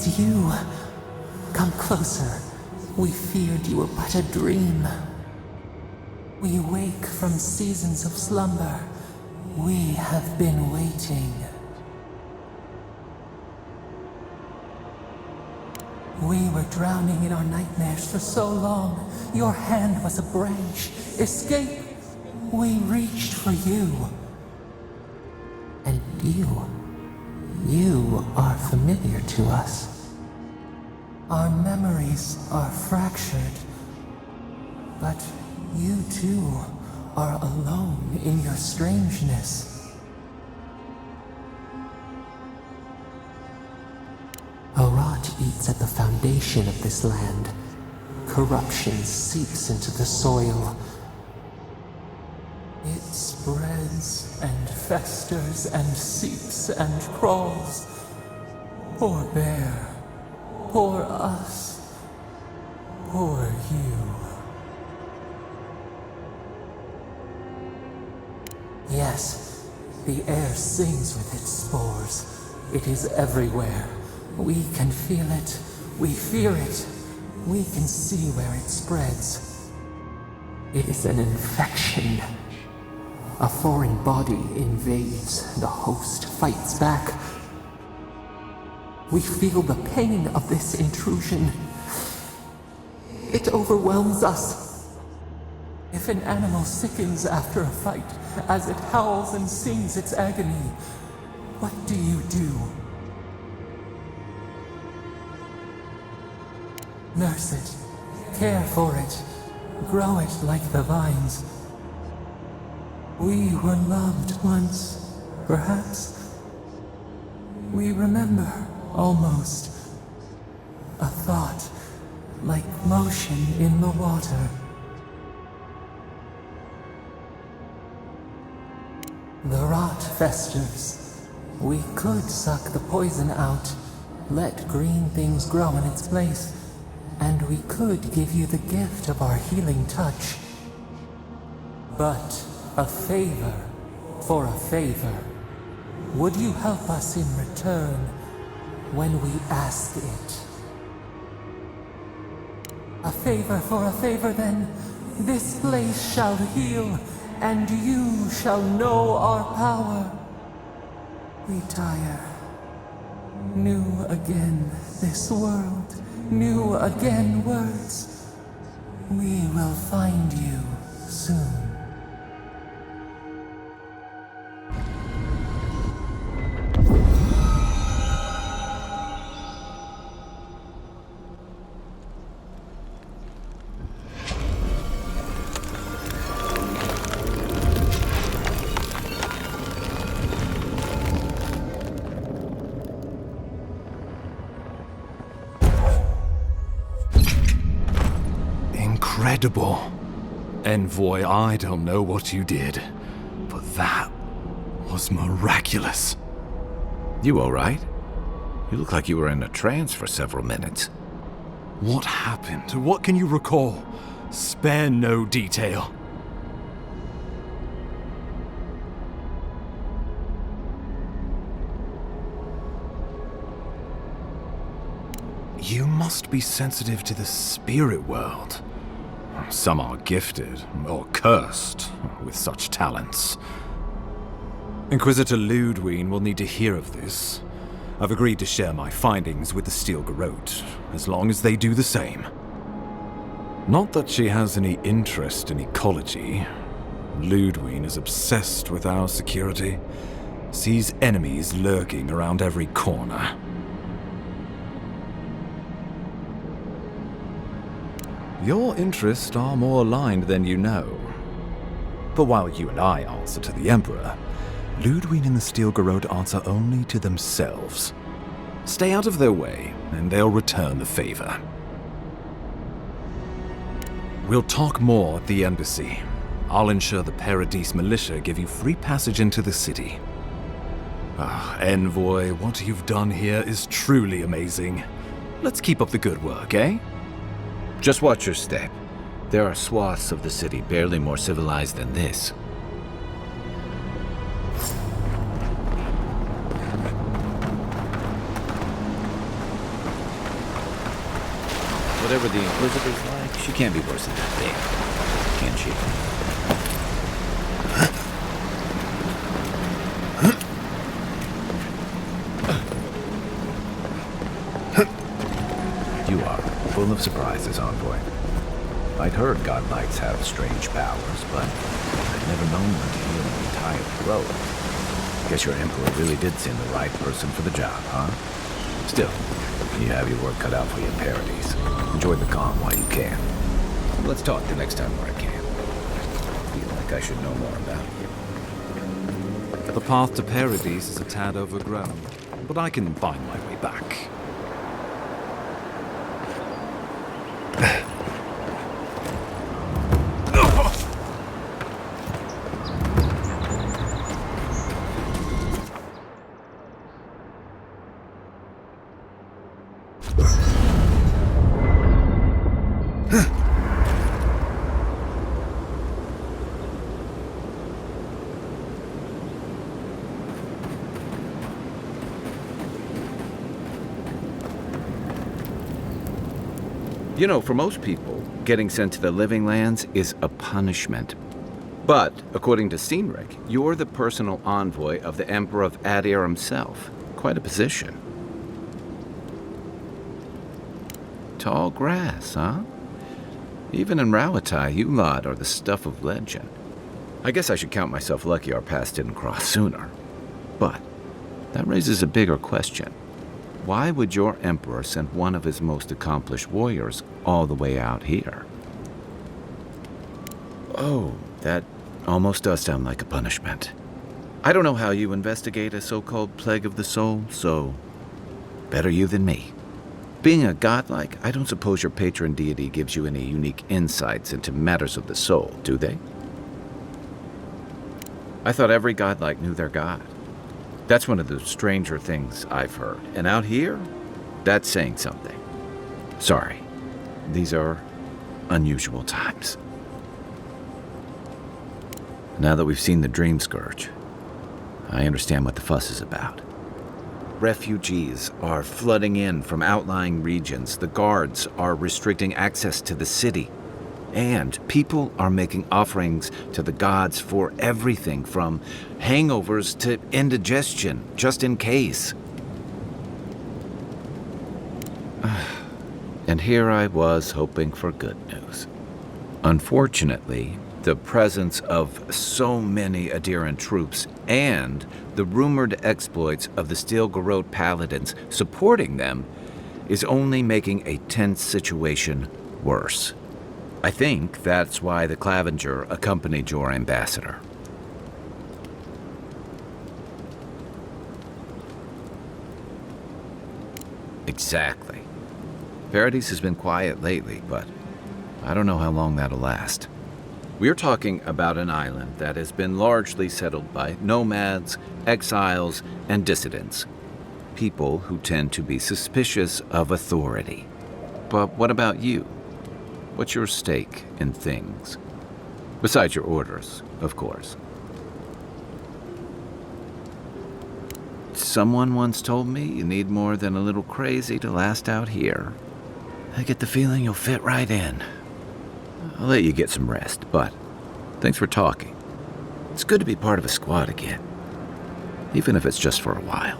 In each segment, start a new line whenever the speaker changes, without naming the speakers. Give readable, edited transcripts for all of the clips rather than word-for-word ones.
is you. Come closer. We feared you were but a dream. We wake from seasons of slumber. We have been waiting. We were drowning in our nightmares for so long. Your hand was a branch. Escape! We reached for you. And you are familiar to us. Our memories are fractured. But you too are alone in your strangeness. A rot eats at the foundation of this land. Corruption seeps into the soil. It spreads and festers and seeps and crawls. Poor bear. Poor us. Poor you. Yes, the air sings with its spores. It is everywhere. We can feel it. We fear it. We can see where it spreads. It is an infection. A foreign body invades. The host fights back. We feel the pain of this intrusion. It overwhelms us. If an animal sickens after a fight, as it howls and sings its agony, what do you do? Nurse it, care for it, grow it like the vines. We were loved once, perhaps. We remember, almost. A thought, like motion in the water. The rot festers. We could suck the poison out, let green things grow in its place, and we could give you the gift of our healing touch. But a favor for a favor. Would you help us in return when we ask it? A favor for a favor, then. This place shall heal, and you shall know our power. Retire. New again this world, new again words. We will find you soon.
Incredible. Envoy, I don't know what you did, but that was miraculous.
You all right? You look like you were in a trance for several minutes.
What happened? What can you recall? Spare no detail. You must be sensitive to the spirit world. Some are gifted, or cursed, with such talents. Inquisitor Ludwig will need to hear of this. I've agreed to share my findings with the Steel Garrote, as long as they do the same. Not that she has any interest in ecology. Ludwig is obsessed with our security, sees enemies lurking around every corner. Your interests are more aligned than you know. But while you and I answer to the Emperor, Ludwig and the Steel Garrote answer only to themselves. Stay out of their way, and they'll return the favor. We'll talk more at the embassy. I'll ensure the Paradise militia give you free passage into the city. Envoy, what you've done here is truly amazing. Let's keep up the good work, eh?
Just watch your step. There are swaths of the city barely more civilized than this. Whatever the Inquisitor's like, she can't be worse than that thing, can she?
You are full of surprises, Envoy. I'd heard godlights have strange powers, but I'd never known one to heal an entire throat. Guess your Emperor really did send the right person for the job, huh? Still, you have your work cut out for you, Parodies. Enjoy the calm while you can. Let's talk the next time where I can. I feel like I should know more about you.
The path to Paradise is a tad overgrown, but I can find my way back.
You know, for most people, getting sent to the Living Lands is a punishment. But, according to Cynric, you're the personal envoy of the Emperor of Adir himself. Quite a position. Tall grass, huh? Even in Rauatai, you lot are the stuff of legend. I guess I should count myself lucky our paths didn't cross sooner. But that raises a bigger question. Why would your Emperor send one of his most accomplished warriors all the way out here? Oh, that almost does sound like a punishment. I don't know how you investigate a so-called plague of the soul, so better you than me. Being a godlike, I don't suppose your patron deity gives you any unique insights into matters of the soul, do they? I thought every godlike knew their god. That's one of the stranger things I've heard. And out here, that's saying something. Sorry, these are unusual times. Now that we've seen the Dream Scourge, I understand what the fuss is about. Refugees are flooding in from outlying regions. The guards are restricting access to the city. And people are making offerings to the gods for everything from hangovers to indigestion, just in case. And here I was hoping for good news. Unfortunately, the presence of so many Adiran troops and the rumored exploits of the Steel Garrote paladins supporting them is only making a tense situation worse. I think that's why the Clavenger accompanied your ambassador. Exactly. Paradise has been quiet lately, but I don't know how long that'll last. We're talking about an island that has been largely settled by nomads, exiles, and dissidents. People who tend to be suspicious of authority. But what about you? What's your stake in things? Besides your orders, of course. Someone once told me you need more than a little crazy to last out here. I get the feeling you'll fit right in. I'll let you get some rest, but thanks for talking. It's good to be part of a squad again, even if it's just for a while.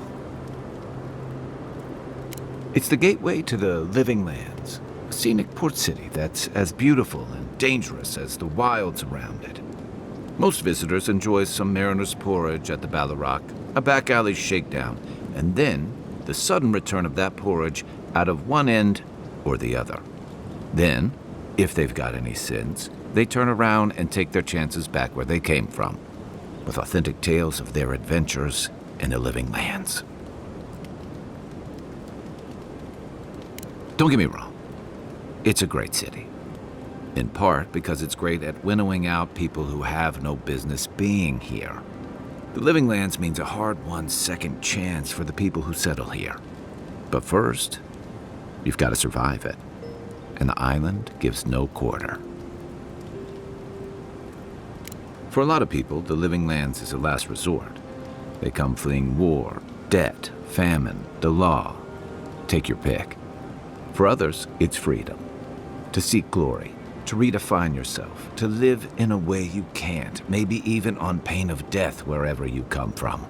It's the gateway to the Living Lands. A scenic port city that's as beautiful and dangerous as the wilds around it. Most visitors enjoy some mariner's porridge at the Ballarrock, a back alley shakedown, and then the sudden return of that porridge out of one end or the other. Then, if they've got any sins, they turn around and take their chances back where they came from, with authentic tales of their adventures in the Living Lands. Don't get me wrong. It's a great city, in part because it's great at winnowing out people who have no business being here. The Living Lands means a hard-won second chance for the people who settle here. But first, you've got to survive it, and the island gives no quarter. For a lot of people, the Living Lands is a last resort. They come fleeing war, debt, famine, the law. Take your pick. For others, it's freedom. To seek glory, to redefine yourself, to live in a way you can't, maybe even on pain of death wherever you come from.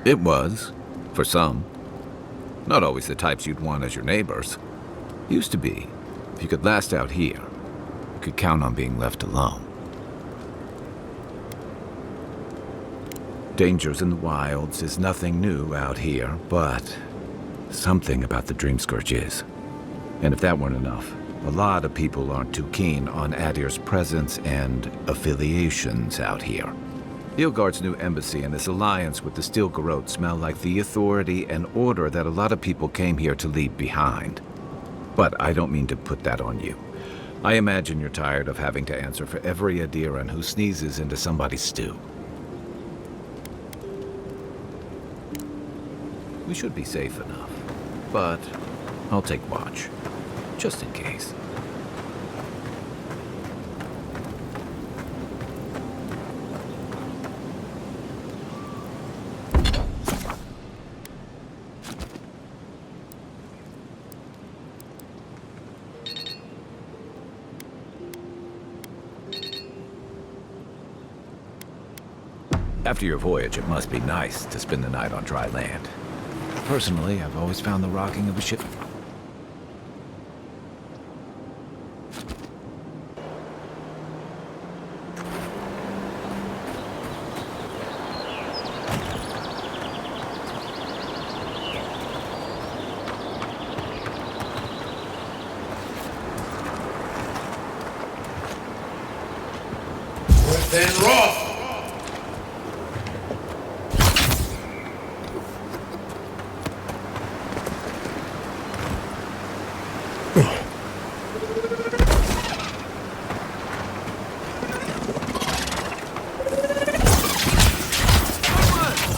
It was, for some. Not always the types you'd want as your neighbors. Used to be. If you could last out here, you could count on being left alone. Dangers in the wilds is nothing new out here, but something about the Dream Scourge is. And if that weren't enough, a lot of people aren't too keen on Adir's presence and affiliations out here. Ilgard's new embassy and his alliance with the Steel Garrote smell like the authority and order that a lot of people came here to leave behind. But I don't mean to put that on you. I imagine you're tired of having to answer for every Adiran who sneezes into somebody's stew. We should be safe enough, but I'll take watch, just in case. After your voyage, it must be nice to spend the night on dry land. Personally, I've always found the rocking of a ship...
Then Roth!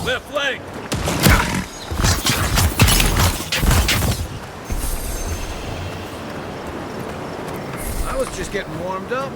Left leg!
I was just getting warmed up.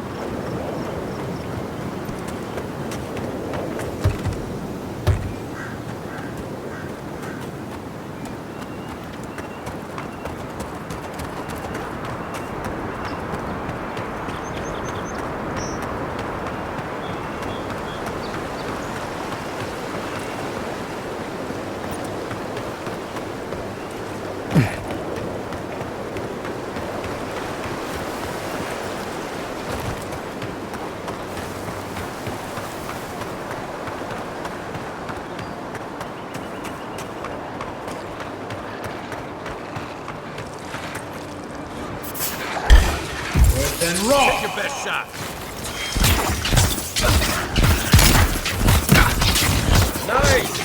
Then Roth!
Take your best shot. Nice!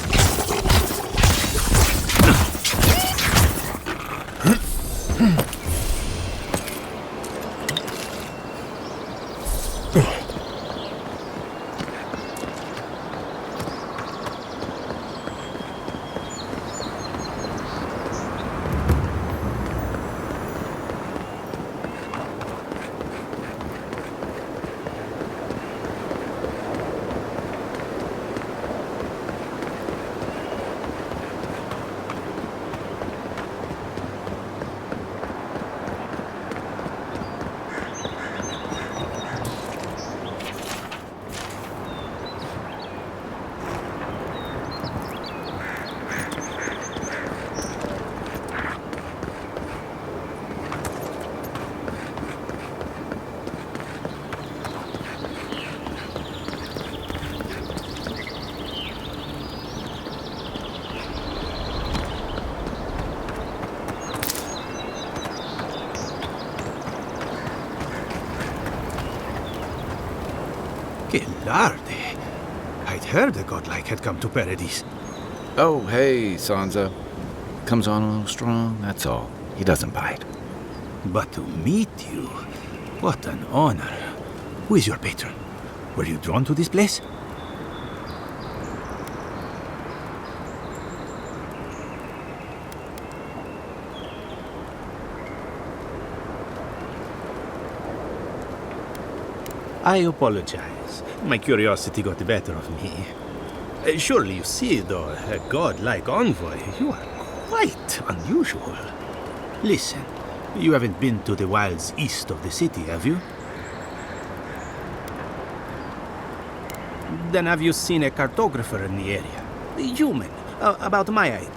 Larde. I'd heard the godlike had come to Paradise.
Oh, hey, Sansa. Comes on a little strong, that's all. He doesn't bite.
But to meet you, what an honor. Who is your patron? Were you drawn to this place? I apologize. My curiosity got the better of me. Surely you see, though, a godlike envoy, you are quite unusual. Listen, You haven't been to the wilds east of the city, have you? Then have you seen a cartographer in the area? A human, about my height.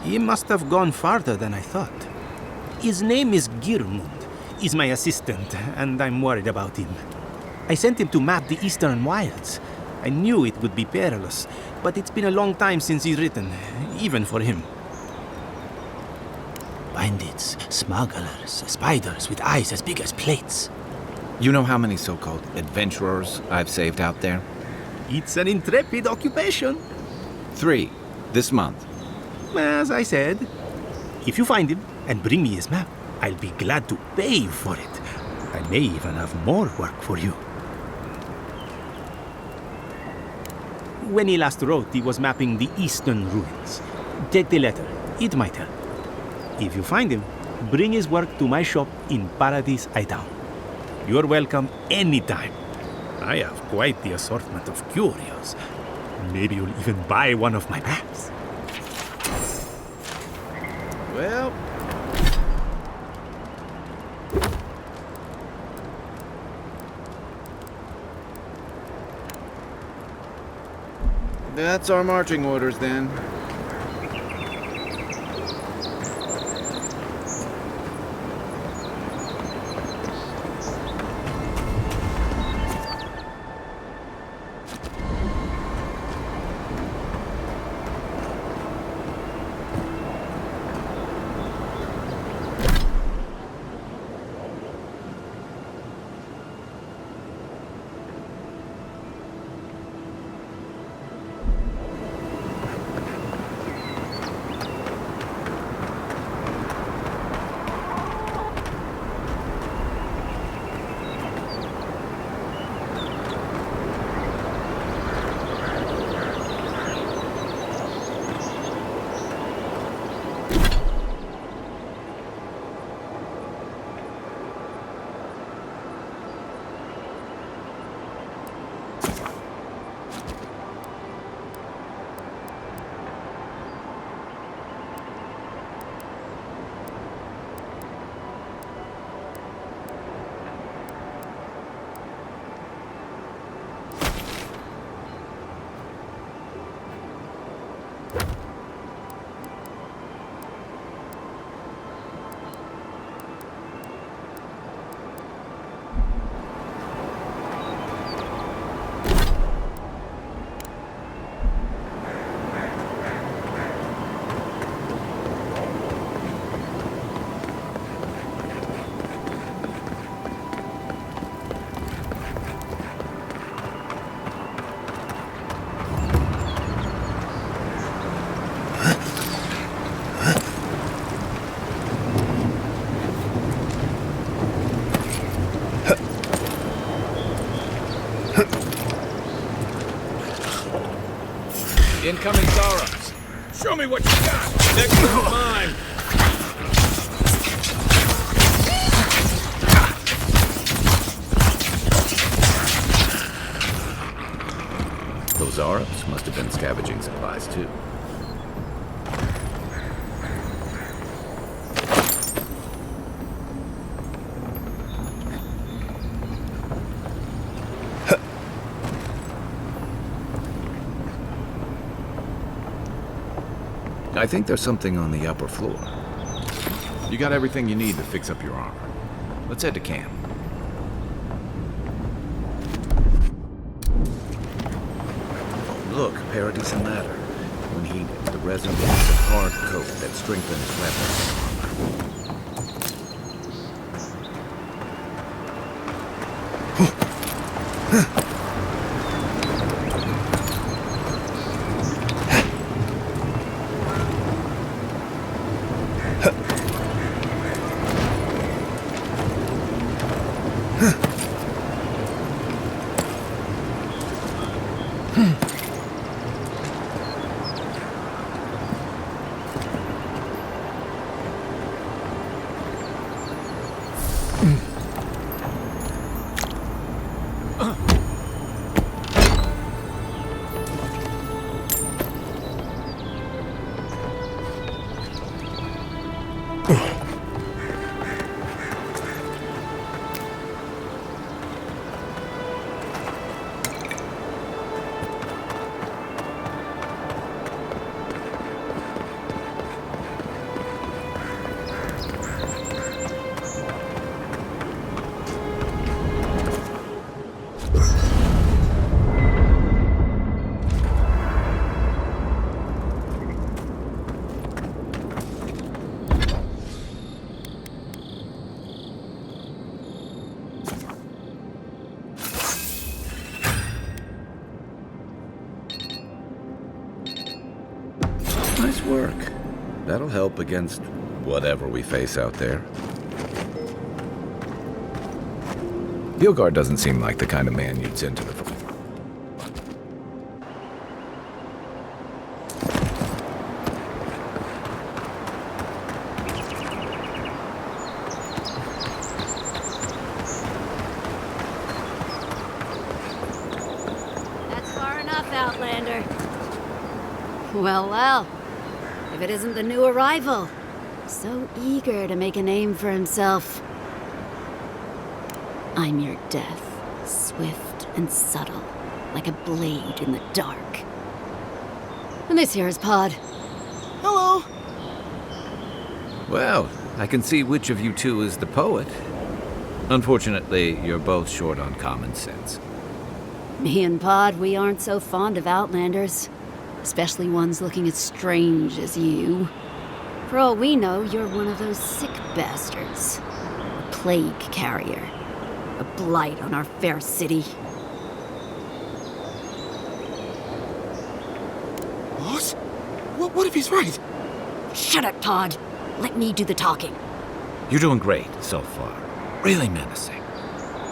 He must have gone farther than I thought. His name is Girmund. He's my assistant, and I'm worried about him. I sent him to map the eastern wilds. I knew it would be perilous, but it's been a long time since he's written, even for him. Bandits, smugglers, spiders with eyes as big as plates.
You know how many so-called adventurers I've saved out there?
It's an intrepid occupation.
3, this month.
As I said, if you find him and bring me his map, I'll be glad to pay you for it. I may even have more work for you. When he last wrote, he was mapping the eastern ruins. Take the letter. It might help. If you find him, bring his work to my shop in Paradise Island. You're welcome anytime. I have quite the assortment of curios. Maybe you'll even buy one of my maps.
Well... that's our marching orders, then.
Incoming Zorros. Show me what you got. Next one's mine.
Those Arabs must have been scavenging supplies, too. I think there's something on the upper floor. You got everything you need to fix up your armor. Let's head to camp. Look, Paradise and Ladder. When heated, the resin makes a hard coat that strengthens weapons. work. That'll help against whatever we face out there. Gilgard doesn't seem like the kind of man you'd send to the front.
That's far enough, Outlander. Well, well. If it isn't the new arrival. So eager to make a name for himself. I'm your death, swift and subtle, like a blade in the dark. And this here is Pod.
Hello.
Well, I can see which of you two is the poet. Unfortunately, you're both short on common sense.
Me and Pod, we aren't so fond of Outlanders. Especially ones looking as strange as you. For all we know, you're one of those sick bastards. A plague carrier. A blight on our fair city.
Boss? What if he's right?
Shut up, Pod. Let me do the talking.
You're doing great so far. Really menacing.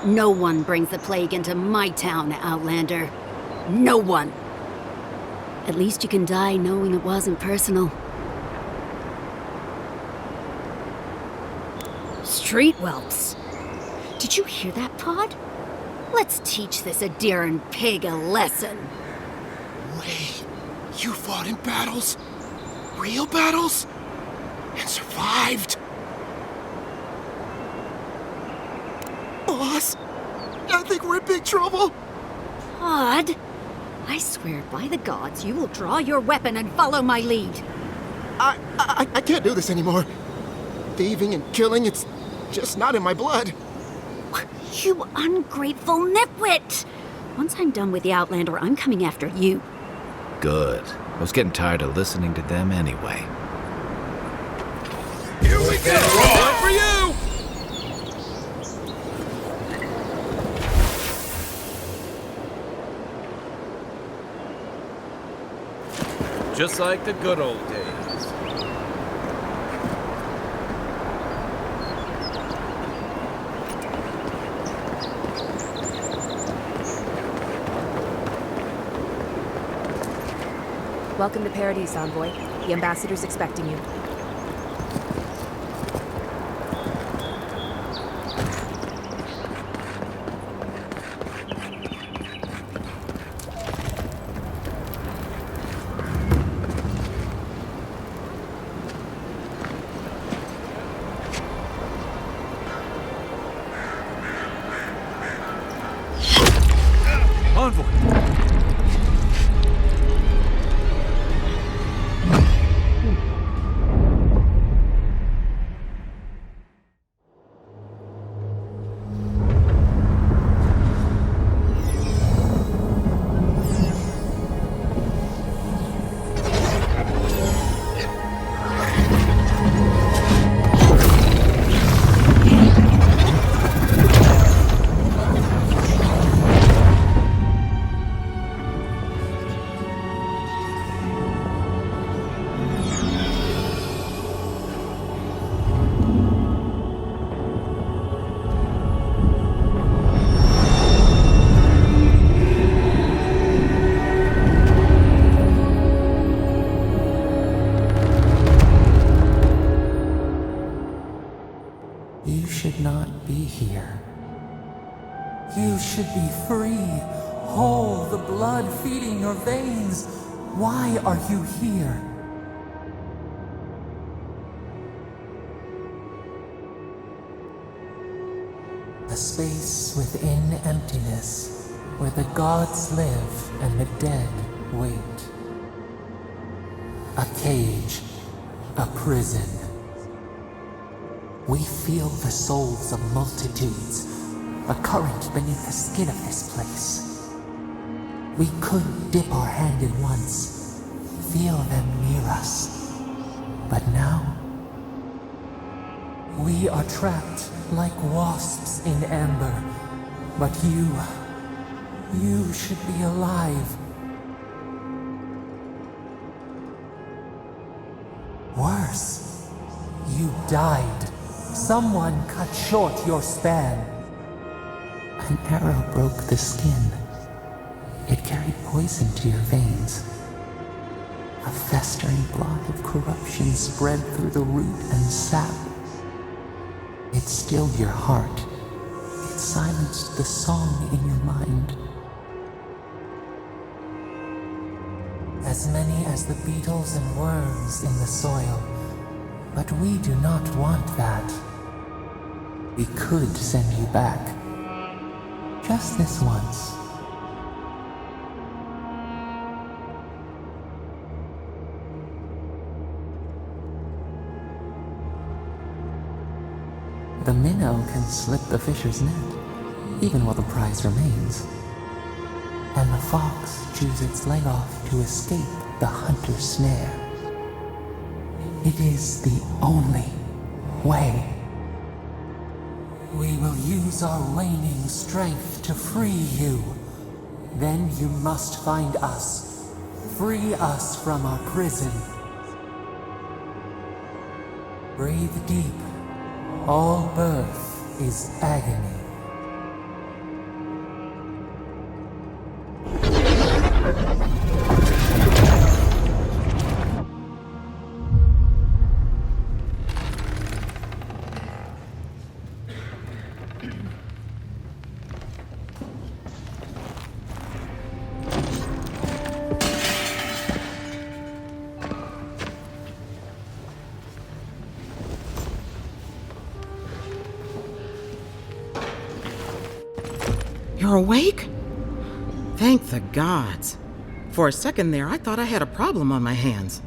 No one brings the plague into my town, Outlander. No one. At least you can die knowing it wasn't personal. Street whelps. Did you hear that, Pod? Let's teach this Adiran pig a lesson.
Wait, you fought in battles? Real battles? And survived? Boss, I think we're in big trouble.
Pod, I swear by the gods you will draw your weapon and follow my lead.
I can't do this anymore. Thieving and killing, it's just not in my blood.
You ungrateful nitwit! Once I'm done with the Outlander, I'm coming after you.
Good. I was getting tired of listening to them anyway.
Here we go! One for you! Just like the good old days.
Welcome to Paradise, Envoy. The ambassador's expecting you.
Envoy!
You should not be here. You should be free, whole, the blood feeding your veins. Why are you here? A space within emptiness, where the gods live and the dead wait. A cage, a prison. We feel the souls of multitudes, a current beneath the skin of this place. We could dip our hand in once, feel them near us. But now, we are trapped like wasps in amber. But you should be alive. Worse, you died. Someone cut short your span. An arrow broke the skin. It carried poison to your veins. A festering blot of corruption spread through the root and sap. It stilled your heart. It silenced the song in your mind. As many as the beetles and worms in the soil. But we do not want that. We could send you back. Just this once. The minnow can slip the fisher's net, even while the prize remains. And the fox chews its leg off to escape the hunter's snare. It is the only way. We will use our waning strength to free you. Then you must find us. Free us from our prison. Breathe deep. All birth is agony.
You're awake? Thank the gods. For a second there, I thought I had a problem on my hands.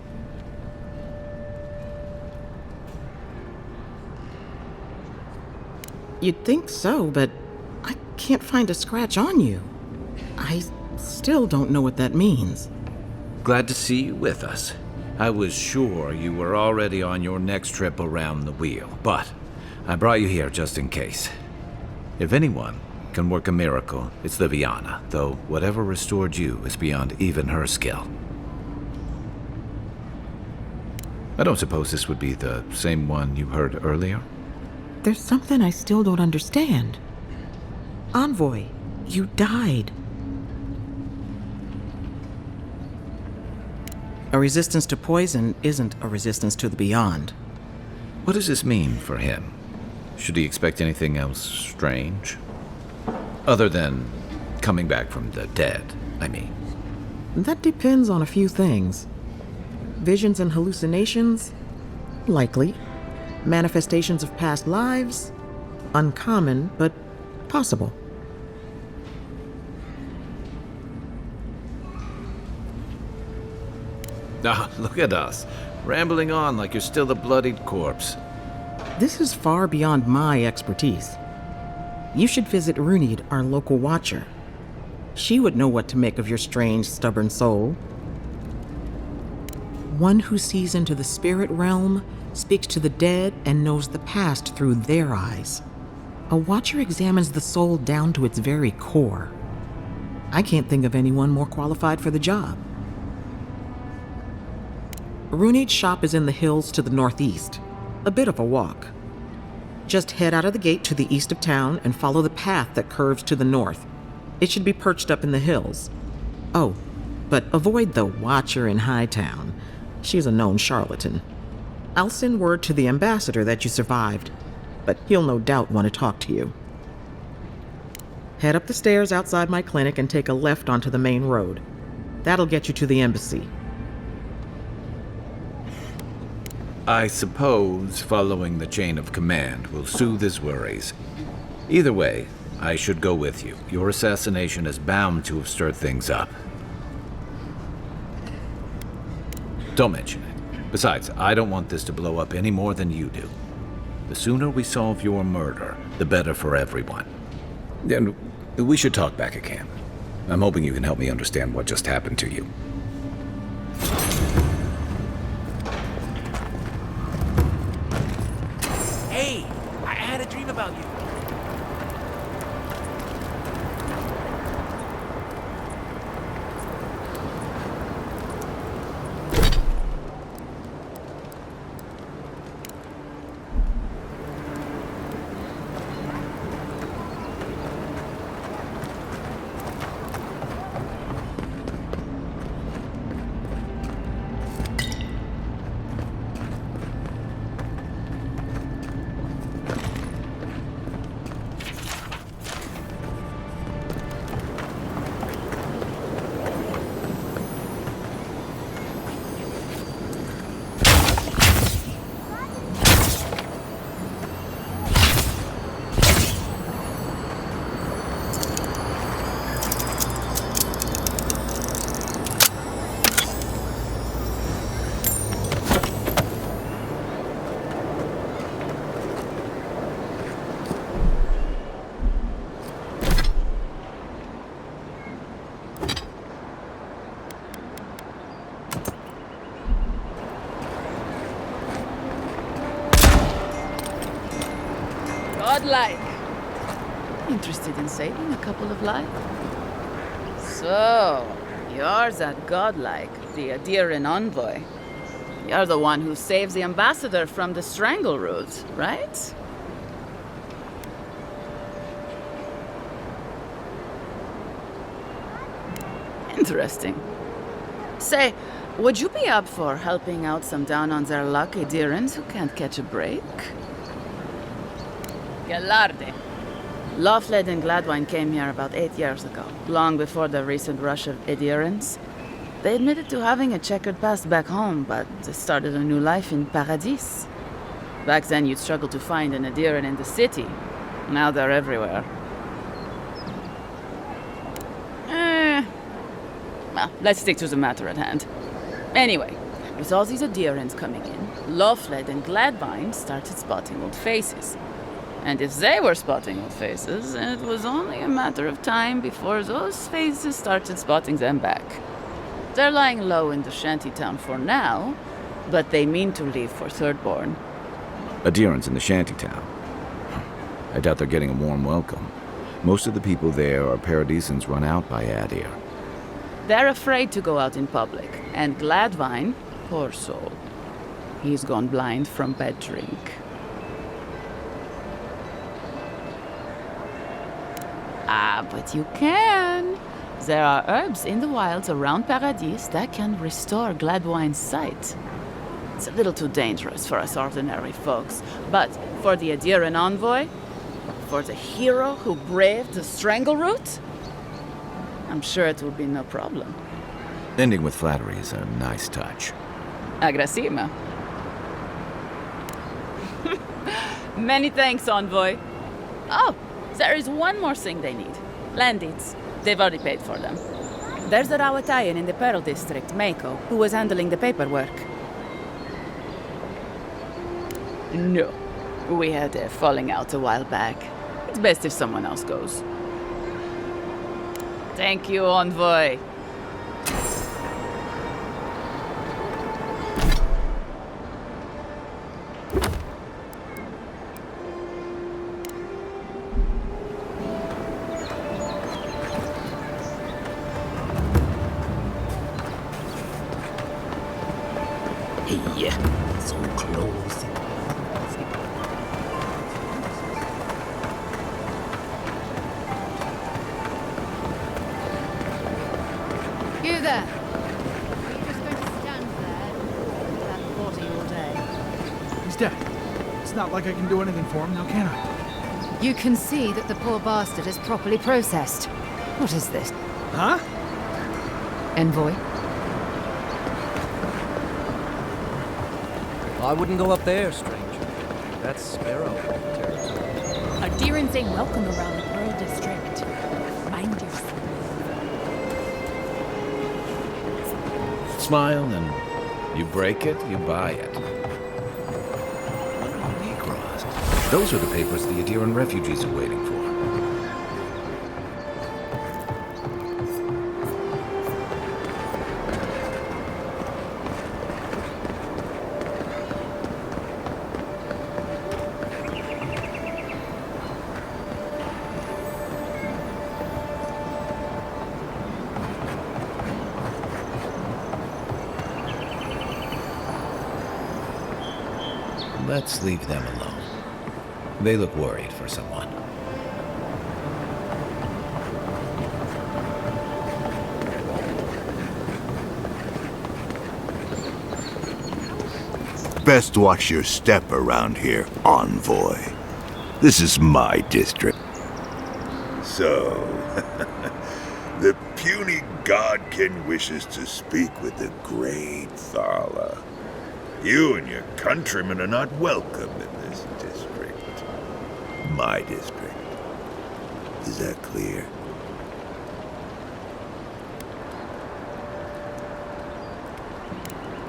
You'd think so, but I can't find a scratch on you. I still don't know what that means.
Glad to see you with us. I was sure you were already on your next trip around the wheel, but I brought you here just in case. If anyone can work a miracle, it's Liviana, though whatever restored you is beyond even her skill. I don't suppose this would be the same one you heard earlier?
There's something I still don't understand. Envoy, you died. A resistance to poison isn't a resistance to the beyond.
What does this mean for him? Should he expect anything else strange? Other than coming back from the dead, I mean.
That depends on a few things. Visions and hallucinations? Likely. Manifestations of past lives? Uncommon, but possible.
Ah, look at us, rambling on like you're still a bloodied corpse.
This is far beyond my expertise. You should visit Runid, our local watcher. She would know what to make of your strange, stubborn soul. One who sees into the spirit realm, speaks to the dead, and knows the past through their eyes. A watcher examines the soul down to its very core. I can't think of anyone more qualified for the job. Runid's shop is in the hills to the northeast. A bit of a walk. Just head out of the gate to the east of town and follow the path that curves to the north. It should be perched up in the hills. Oh, but avoid the Watcher in Hightown. She's a known charlatan. I'll send word to the ambassador that you survived, but he'll no doubt want to talk to you. Head up the stairs outside my clinic and take a left onto the main road. That'll get you to the embassy.
I suppose following the chain of command will soothe his worries. Either way, I should go with you. Your assassination is bound to have stirred things up. Don't mention it. Besides, I don't want this to blow up any more than you do. The sooner we solve your murder, the better for everyone. And we should talk back at camp. I'm hoping you can help me understand what just happened to you.
Hey, I had a dream about you.
godlike. Interested in saving a couple of lives? So, you're that godlike, the Adiran envoy. You're the one who saves the ambassador from the Strangleroot, right? Interesting. Say, would you be up for helping out some down-on-their-luck Adirans who can't catch a break? Galarde. Lofled and Gladwine came here about 8 years ago, long before the recent rush of Adirans. They admitted to having a checkered past back home, but they started a new life in Paradis. Back then, you'd struggle to find an Adiran in the city. Now they're everywhere. Well, let's stick to the matter at hand. Anyway, with all these Adirans coming in, Lofled and Gladwine started spotting old faces. And if they were spotting old faces, it was only a matter of time before those faces started spotting them back. They're lying low in the shantytown for now, but they mean to leave for Thirdborn.
Adirans in the shantytown. I doubt they're getting a warm welcome. Most of the people there are Paradisans run out by Adir.
They're afraid to go out in public, and Gladwine, poor soul, he's gone blind from bad drink. Ah, but you can. There are herbs in the wilds around Paradis that can restore Gladwine's sight. It's a little too dangerous for us ordinary folks, but for the Adiran envoy, for the hero who braved the Strangleroot, I'm sure it will be no problem.
Ending with flattery is a nice touch.
Agrasima. Many thanks, envoy. Oh, there is one more thing they need. Land deeds. They've already paid for them. There's a Rawatayan in the Pearl District, Mako, who was handling the paperwork. No. We had a falling out a while back. It's best if someone else goes. Thank you, envoy.
Yeah, so close.
You there? Are you just going to stand there with that body all day?
He's dead. It's not like I can do anything for him now, can I?
You can see that the poor bastard is properly processed. What is this?
Huh?
Envoy?
I wouldn't go up there, stranger. That's Sparrow territory.
Adirans ain't welcome around the Pearl District. Mind yourself.
Smile, and you break it, you buy it. Negros. Those are the papers the Adiran refugees are waiting for. Let's leave them alone. They look worried for someone.
Best watch your step around here, envoy. This is my district.
So, the puny godkin wishes to speak with the great Thala. You and your countrymen are not welcome in this district. My district. Is that clear?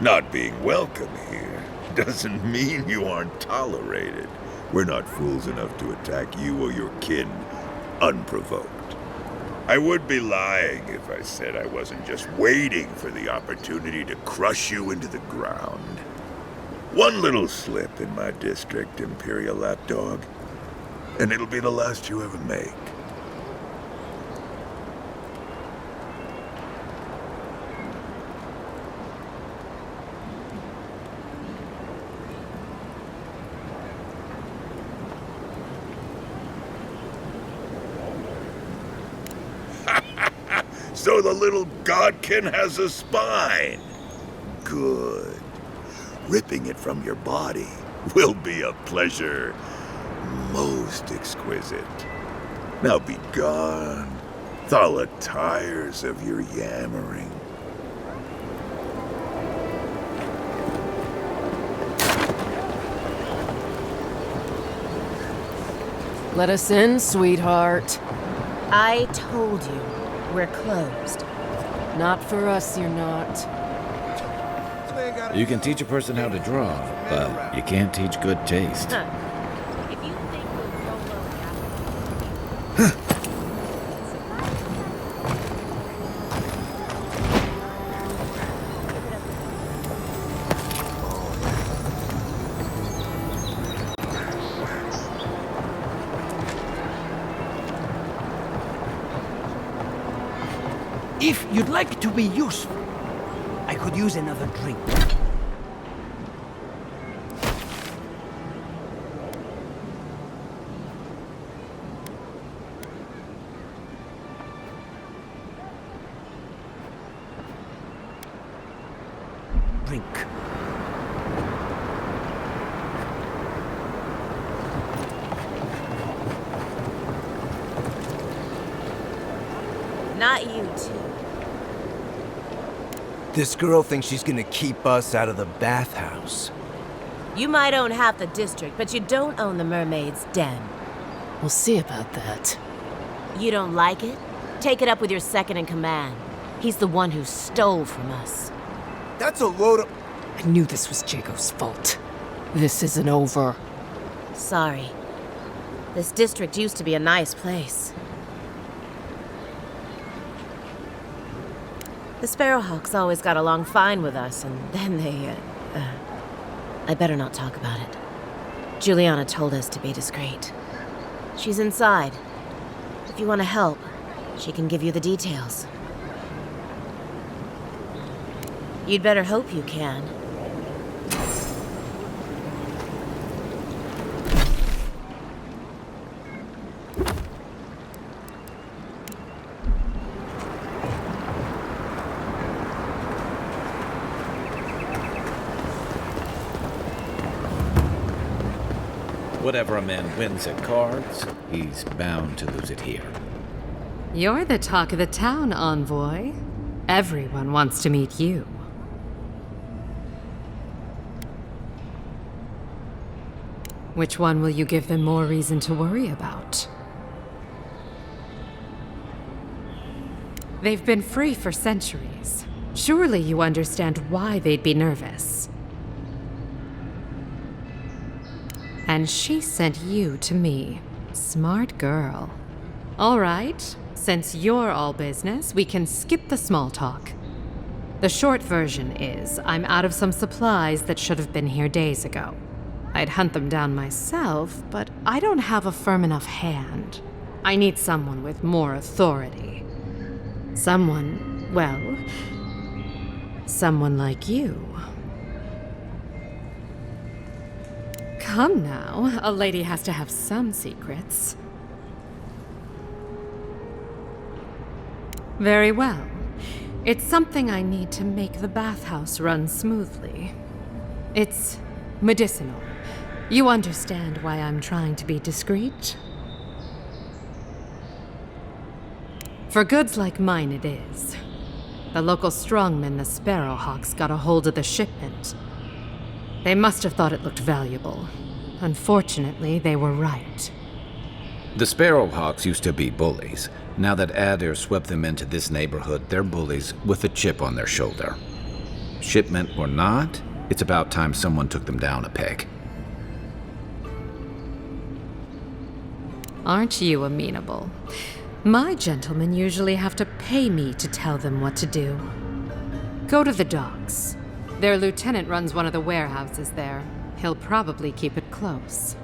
Not being welcome here doesn't mean you aren't tolerated. We're not fools enough to attack you or your kin unprovoked. I would be lying if I said I wasn't just waiting for the opportunity to crush you into the ground. One little slip in my district, Imperial Lapdog, and it'll be the last you ever make. So the little godkin has a spine. Good. Ripping it from your body will be a pleasure most exquisite. Now be gone. Thala tires of your yammering.
Let us in, sweetheart.
I told you, we're closed.
Not for us, you're not.
You can teach a person how to draw, but you can't teach good taste.
Huh. If you think we'll YOLO
If you'd like to be useful, I could use another drink. Drink.
Not you two.
This girl thinks she's gonna keep us out of the bathhouse.
You might own half the district, but you don't own the mermaid's den.
We'll see about that.
You don't like it? Take it up with your second in command. He's the one who stole from us.
That's a load of...
I knew this was Jago's fault. This isn't over.
Sorry. This district used to be a nice place. The Sparrowhawks always got along fine with us, and then they, I better not talk about it. Juliana told us to be discreet. She's inside. If you want to help, she can give you the details. You'd better hope you can.
Whatever a man wins at cards, he's bound to lose it here.
You're the talk of the town, Envoy. Everyone wants to meet you. Which one will you give them more reason to worry about? They've been free for centuries. Surely you understand why they'd be nervous. And she sent you to me. Smart girl. All right, since you're all business, we can skip the small talk. The short version is, I'm out of some supplies that should have been here days ago. I'd hunt them down myself, but I don't have a firm enough hand. I need someone with more authority. Someone, well, someone like you. Come now, a lady has to have some secrets. Very well. It's something I need to make the bathhouse run smoothly. It's medicinal. You understand why I'm trying to be discreet? For goods like mine it is. The local strongmen, the Sparrowhawks, got a hold of the shipment. They must have thought it looked valuable. Unfortunately, they were right.
The Sparrowhawks used to be bullies. Now that Adair swept them into this neighborhood, they're bullies with a chip on their shoulder. Shipment or not, it's about time someone took them down a peg.
Aren't you amenable? My gentlemen usually have to pay me to tell them what to do. Go to the docks. Their lieutenant runs one of the warehouses there. He'll probably keep it close.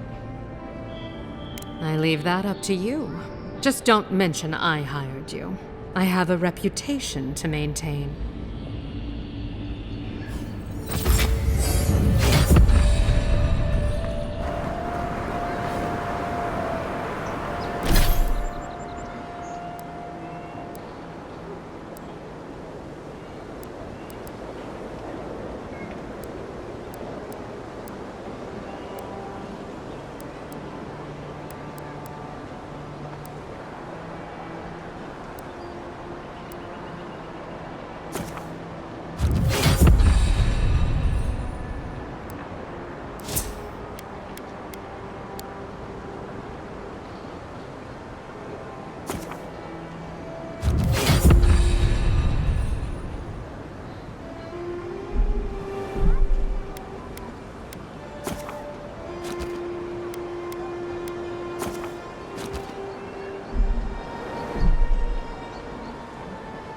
I leave that up to you. Just don't mention I hired you. I have a reputation to maintain.